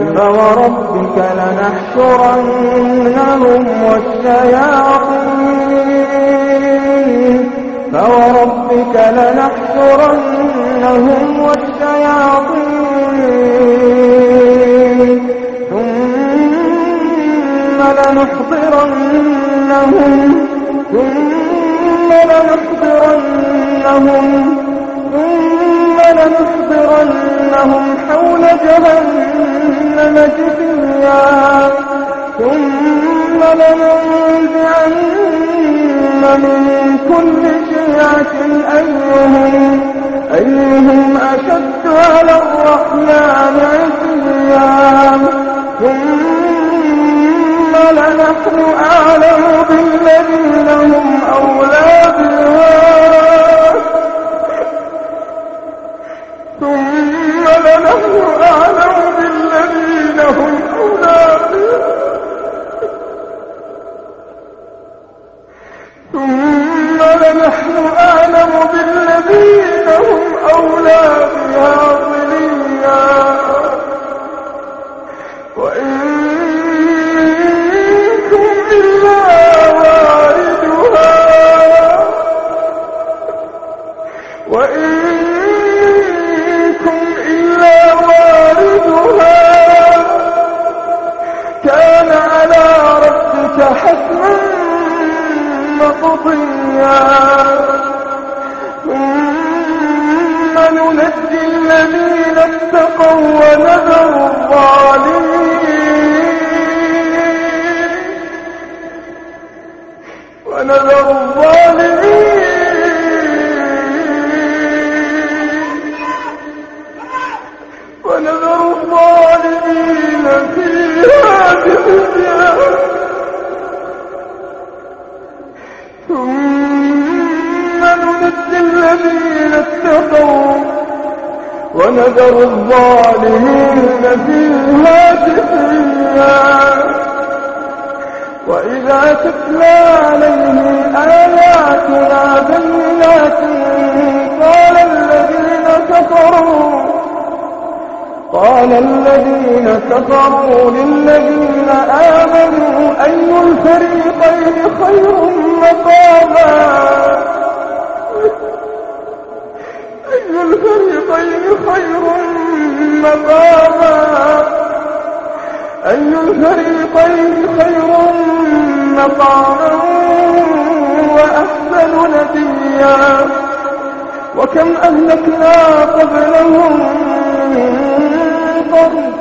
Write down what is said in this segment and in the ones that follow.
فوربك لنحشرنهم والشياطين ثم لنحضرنهم حول جهنم جثيا ثم لننزعن من كل شيعة أيهم أشد على الرحمن عتيا ثم لنحن أعلم بالذين هم أولى بها ظليا وإنكم إلا واردها كان على ربك حتما مقضيا ثم ننجي الذين اتقوا ونذر الظالمين فيها جثيا ثم ننجي الذين اتقوا ونذر الظالمين فيها جثيا وإذا تتلى عليهم آياتنا بينات قال الذين كفروا للذين آمنوا أي الفريقين خير مقاما وأحسن نديا وكم أهلكنا قبلهم من قرن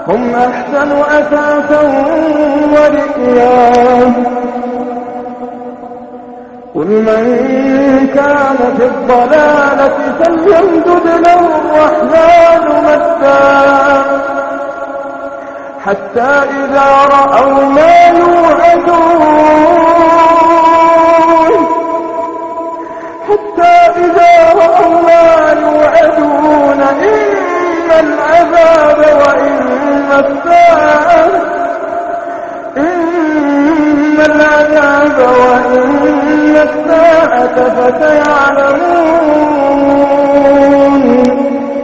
هم أحسن أثاثا ورئيا قل من كان في الضلالة فليمدد له الرحمن مدا حتى إذا رأوا ما يوعدون إما العذاب وإما الساعة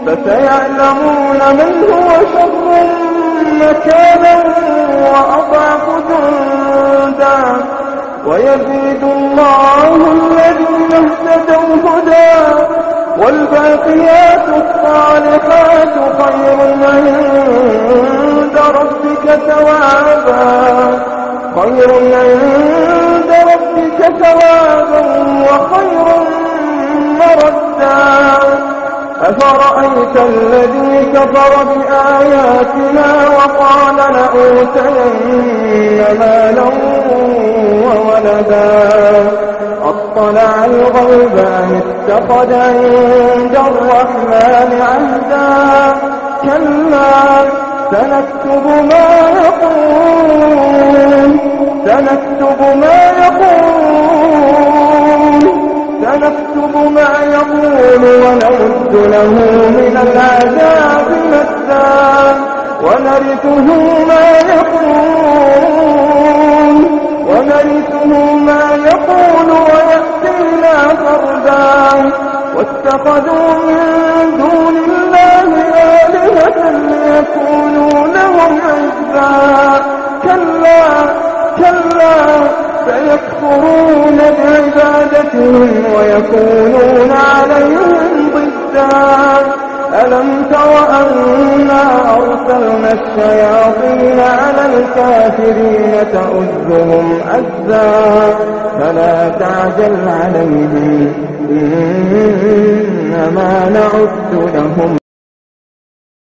فسيعلمون من هو شر مكانا وأضعف جندا ويزيد الله الذين اهتدوا هدى والباقيات الصالحات خير عند ربك ثوابا وخير مردا أفرأيت الذي كفر بآياتنا وقال لأوتين مالا وولدا أطلع الغيب أم اتخذ عند الرحمن عهدا كلا سنكتب ما يقول ونمد له من العذاب مدا ونرثه ما واتخذوا من دون الله آلهة ليكونوا لهم عزا كلا سيكفرون بعبادتهم ويكونون عليهم ضدا ألم تر أنا أرسلنا الشياطين على الكافرين تؤزهم أزا فلا تعجل عليهم إنما نعد لهم